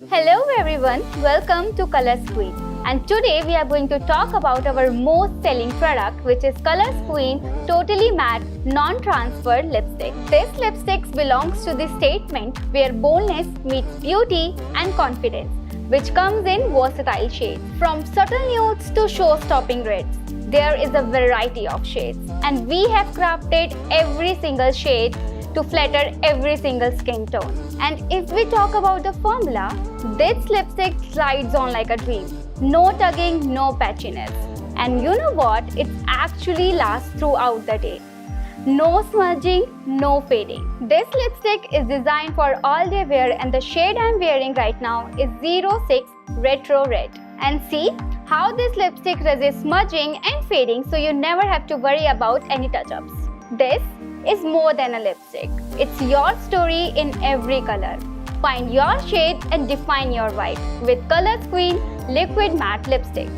Hello everyone, welcome to Color Queen. And today we are going to talk about our most selling product, which is Color Queen Totally Matte Non-Transfer Lipstick. This lipstick belongs to the statement where boldness meets beauty and confidence, which comes in versatile shades. From subtle nudes to show-stopping reds, there is a variety of shades. And we have crafted every single shade to flatter every single skin tone. And if we talk about the formula, this lipstick slides on like a dream. No tugging, no patchiness. And you know what? It actually lasts throughout the day. No smudging, no fading. This lipstick is designed for all day wear and the shade I'm wearing right now is 06 Retro Red. And see how this lipstick resists smudging and fading, so you never have to worry about any touch-ups. This is more than a lipstick. It's your story in every color. Find your shade and define your vibe with Color Queen Liquid Matte Lipstick.